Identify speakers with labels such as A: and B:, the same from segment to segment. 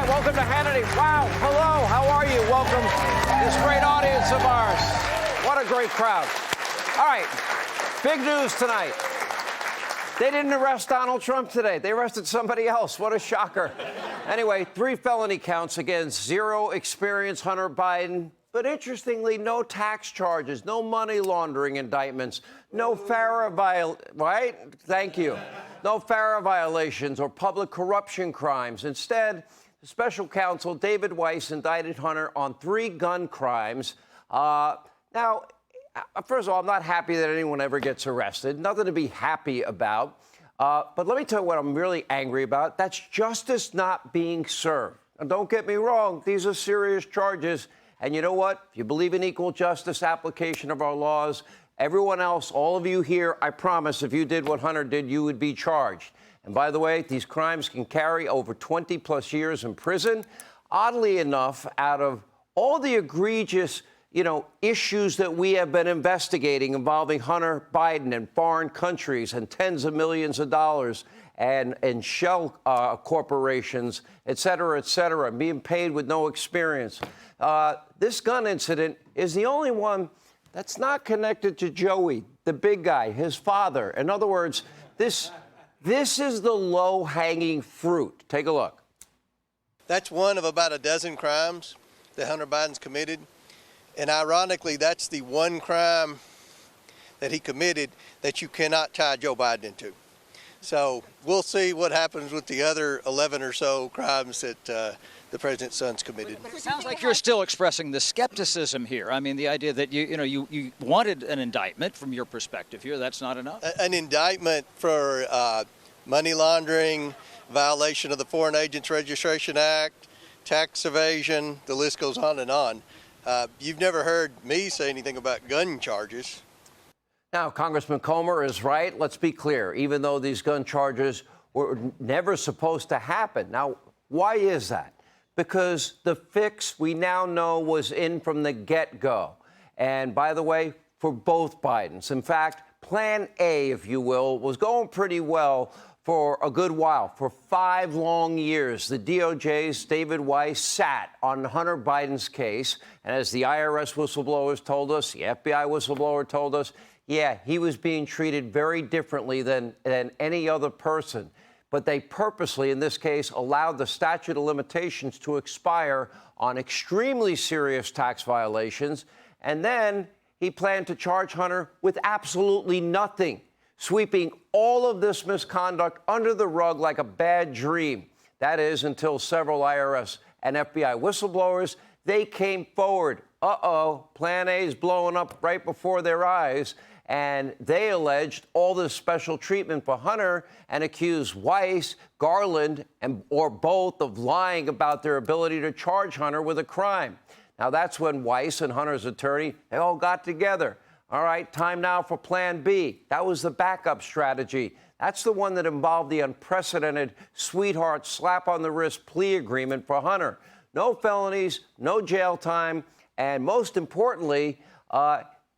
A: Welcome to Hannity. Wow. Hello. How are you? Welcome to this great audience of ours. What a great crowd. All right. Big news tonight. They didn't arrest Donald Trump today. They arrested somebody else. What a shocker. Anyway, 3 felony counts against zero experience Hunter Biden. But interestingly, no tax charges, no money laundering indictments, no FARA right? Thank you. No FARA violations or public corruption crimes. Instead, the special counsel David Weiss indicted Hunter on 3 gun crimes. Now, first of all, I'm not happy that anyone ever gets arrested. Nothing to be happy about. But let me tell you what I'm really angry about. That's justice not being served. And don't get me wrong, these are serious charges. And you know what? If you believe in equal justice application of our laws, everyone else, all of you here, I promise, if you did what Hunter did, you would be charged. And by the way, these crimes can carry over 20-plus years in prison. Oddly enough, out of all the egregious, issues that we have been investigating involving Hunter Biden and foreign countries and tens of millions of dollars and shell corporations, et cetera, being paid with no experience. This gun incident is the only one that's not connected to Joey, the big guy, his father. In other words, this is the low-hanging fruit. Take a look.
B: That's one of about a dozen crimes that Hunter Biden's committed. And ironically, that's the one crime that he committed that you cannot tie Joe Biden into. So we'll see what happens with the other 11 or so crimes that the president's son's committed.
C: It sounds like you're still expressing the skepticism here. I mean, the idea that you wanted an indictment from your perspective here, that's not enough.
B: An indictment for money laundering, violation of the Foreign Agents Registration Act, tax evasion, the list goes on and on. You've never heard me say anything about gun charges.
A: Now, Congressman Comer is right. Let's be clear. Even though these gun charges were never supposed to happen. Now, why is that? Because the fix we now know was in from the get-go. And by the way, for both Bidens. In fact, Plan A, if you will, was going pretty well for a good while. For 5 long years, the DOJ's David Weiss sat on Hunter Biden's case. And as the IRS whistleblowers told us, the FBI whistleblower told us, yeah, he was being treated very differently than any other person. But they purposely, in this case, allowed the statute of limitations to expire on extremely serious tax violations. And then he planned to charge Hunter with absolutely nothing, sweeping all of this misconduct under the rug like a bad dream. That is, until several IRS and FBI whistleblowers, they came forward. Plan A is blowing up right before their eyes. And they alleged all this special treatment for Hunter and accused Weiss, Garland, or both of lying about their ability to charge Hunter with a crime. Now, that's when Weiss and Hunter's attorney, they all got together. All right, time now for Plan B. That was the backup strategy. That's the one that involved the unprecedented sweetheart slap-on-the-wrist plea agreement for Hunter. No felonies, no jail time, and most importantly,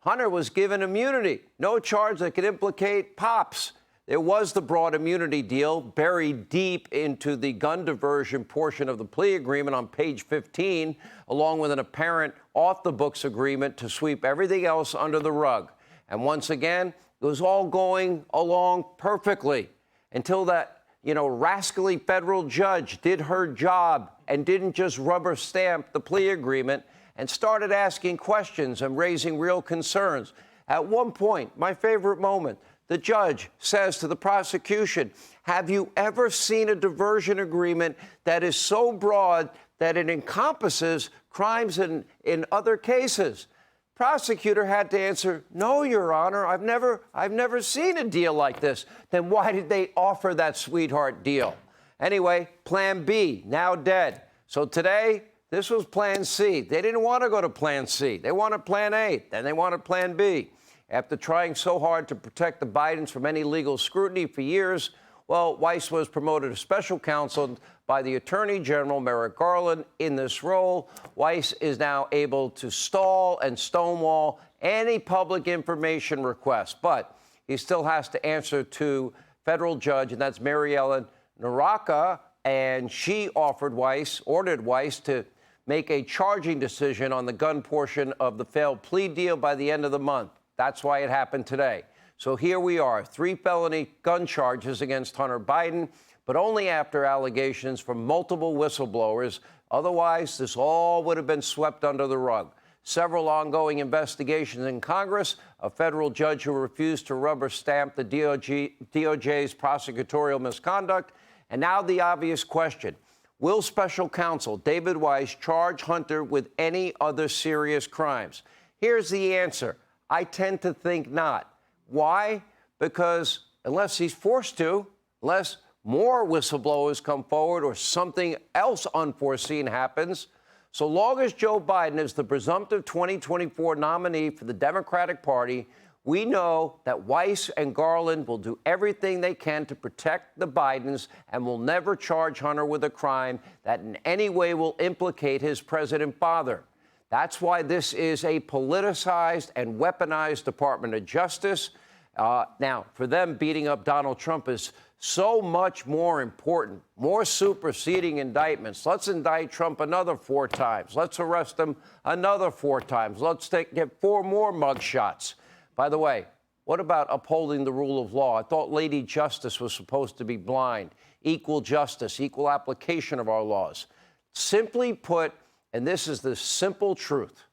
A: Hunter was given immunity, no charge that could implicate Pops. There was the broad immunity deal buried deep into the gun diversion portion of the plea agreement on page 15, along with an apparent off-the-books agreement to sweep everything else under the rug. And once again, it was all going along perfectly until that, rascally federal judge did her job and didn't just rubber stamp the plea agreement and started asking questions and raising real concerns. At one point, my favorite moment, the judge says to the prosecution, have you ever seen a diversion agreement that is so broad that it encompasses crimes in other cases? Prosecutor had to answer, no, Your Honor, I've never seen a deal like this. Then why did they offer that sweetheart deal? Anyway, Plan B, now dead. So today, this was Plan C. They didn't want to go to Plan C. They wanted Plan A. Then they wanted Plan B. After trying so hard to protect the Bidens from any legal scrutiny for years, well, Weiss was promoted to special counsel by the Attorney General, Merrick Garland, in this role. Weiss is now able to stall and stonewall any public information request. But he still has to answer to federal judge, and that's Mary Ellen Naraka, and she ordered Weiss to make a charging decision on the gun portion of the failed plea deal by the end of the month. That's why it happened today. So here we are, 3 felony gun charges against Hunter Biden, but only after allegations from multiple whistleblowers. Otherwise, this all would have been swept under the rug. Several ongoing investigations in Congress, a federal judge who refused to rubber stamp the DOJ's prosecutorial misconduct, and now the obvious question. Will special counsel David Weiss charge Hunter with any other serious crimes? Here's the answer. I tend to think not. Why? Because unless he's forced to, unless more whistleblowers come forward or something else unforeseen happens, so long as Joe Biden is the presumptive 2024 nominee for the Democratic Party, we know that Weiss and Garland will do everything they can to protect the Bidens and will never charge Hunter with a crime that in any way will implicate his president father. That's why this is a politicized and weaponized Department of Justice. Now, for them, beating up Donald Trump is so much more important, more superseding indictments. Let's indict Trump another 4 times. Let's arrest him another 4 times. Let's get 4 more mugshots. By the way, what about upholding the rule of law? I thought Lady Justice was supposed to be blind. Equal justice, equal application of our laws. Simply put, and this is the simple truth,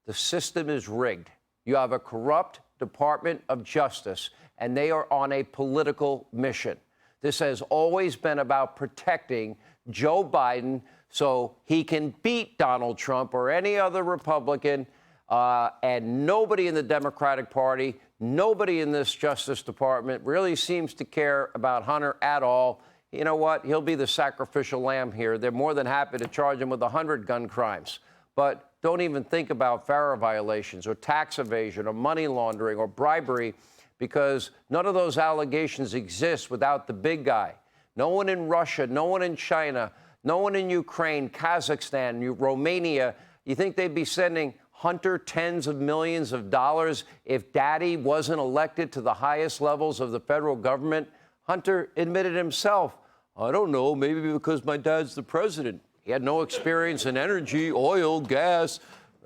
A: the system is rigged. You have a corrupt Department of Justice, and they are on a political mission. This has always been about protecting Joe Biden so he can beat Donald Trump or any other Republican, and nobody in the Democratic Party, nobody in this Justice Department really seems to care about Hunter at all. You know what? He'll be the sacrificial lamb here. They're more than happy to charge him with 100 gun crimes. But don't even think about FARA violations or tax evasion or money laundering or bribery, because none of those allegations exist without the big guy. No one in Russia, no one in China, no one in Ukraine, Kazakhstan, Romania. You think they'd be sending Hunter tens of millions of dollars if Daddy wasn't elected to the highest levels of the federal government? Hunter admitted himself, I don't know, maybe because my dad's the president. He had no experience in energy, oil, gas,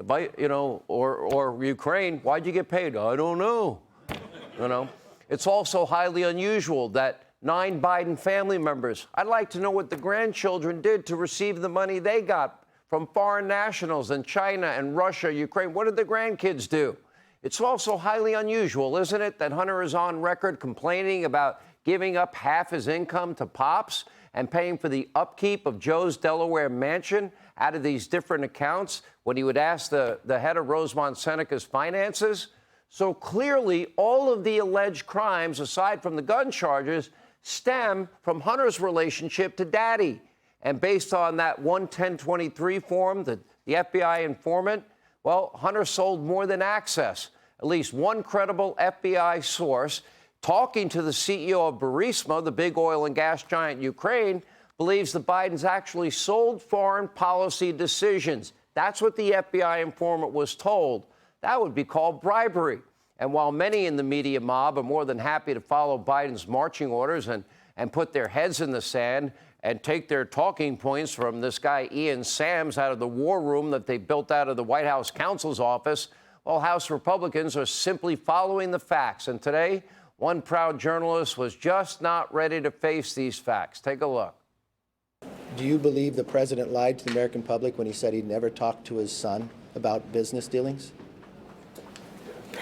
A: or Ukraine. Why'd you get paid? I don't know. It's also highly unusual that 9 Biden family members, I'd like to know what the grandchildren did to receive the money they got from foreign nationals in China and Russia, Ukraine. What did the grandkids do? It's also highly unusual, isn't it, that Hunter is on record complaining about giving up half his income to Pops and paying for the upkeep of Joe's Delaware mansion out of these different accounts when he would ask the head of Rosemont Seneca's finances? So clearly, all of the alleged crimes, aside from the gun charges, stem from Hunter's relationship to Daddy. And based on that 11023 form, the FBI informant, well, Hunter sold more than access. At least one credible FBI source talking to the CEO of Burisma, the big oil and gas giant Ukraine, believes the Bidens actually sold foreign policy decisions. That's what the FBI informant was told. That would be called bribery. And while many in the media mob are more than happy to follow Biden's marching orders and put their heads in the sand and take their talking points from this guy Ian Sams out of the war room that they built out of the White House counsel's office, well, House Republicans are simply following the facts. And today, one proud journalist was just not ready to face these facts. Take a look.
D: Do you believe the president lied to the American public when he said he'd never talked to his son about business dealings?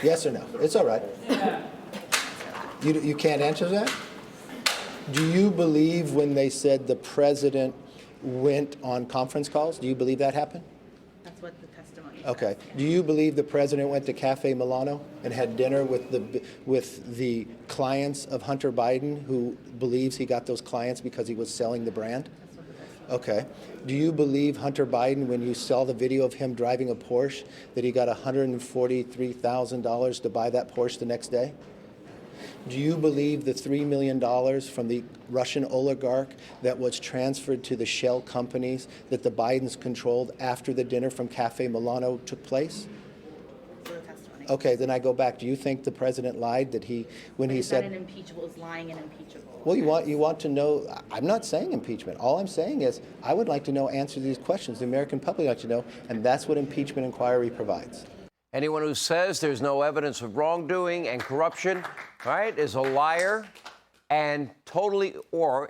D: Yes or no? It's all right. You can't answer that? Do you believe when they said the president went on conference calls? Do you believe that happened?
E: That's what the testimony
D: Okay.
E: says.
D: Do you believe the president went to Cafe Milano and had dinner with the clients of Hunter Biden, who believes he got those clients because he was selling the brand?
E: That's what the testimony
D: Okay. Do you believe Hunter Biden, when you saw the video of him driving a Porsche, that he got $143,000 to buy that Porsche the next day? Do you believe the $3 million from the Russian oligarch that was transferred to the shell companies that the Bidens controlled after the dinner from Cafe Milano took place?
E: That's what the testimony
D: Okay, then I go back. Do you think the president lied when he
E: It's not
D: said?
E: an impeachable, is lying and impeachable.
D: Well, you want to know. I'm not saying impeachment. All I'm saying is I would like to know answers to these questions. The American public would like to know, and that's what impeachment inquiry provides.
A: Anyone who says there's no evidence of wrongdoing and corruption, right, is a liar and totally or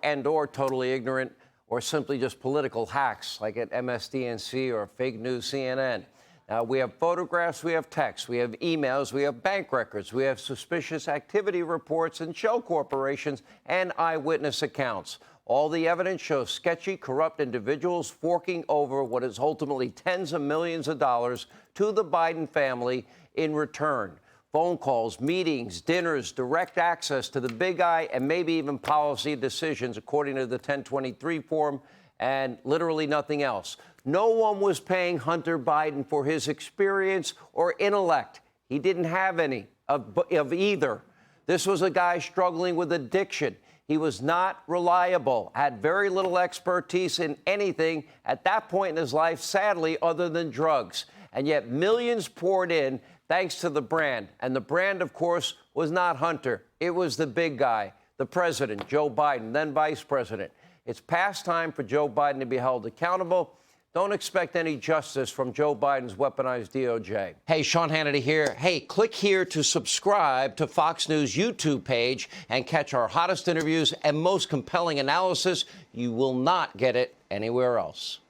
A: totally ignorant or simply just political hacks like at MSDNC or fake news CNN. Now, we have photographs, we have texts, we have emails, we have bank records, we have suspicious activity reports and shell corporations and eyewitness accounts. All the evidence shows sketchy, corrupt individuals forking over what is ultimately tens of millions of dollars to the Biden family in return. Phone calls, meetings, dinners, direct access to the big guy, and maybe even policy decisions, according to the 1023 form, and literally nothing else. No one was paying Hunter Biden for his experience or intellect. He didn't have any of either. This was a guy struggling with addiction. He was not reliable, had very little expertise in anything at that point in his life, sadly, other than drugs. And yet millions poured in thanks to the brand. And the brand, of course, was not Hunter. It was the big guy, the president, Joe Biden, then vice president. It's past time for Joe Biden to be held accountable. Don't expect any justice from Joe Biden's weaponized DOJ. Hey, Sean Hannity here. Hey, click here to subscribe to Fox News YouTube page and catch our hottest interviews and most compelling analysis. You will not get it anywhere else.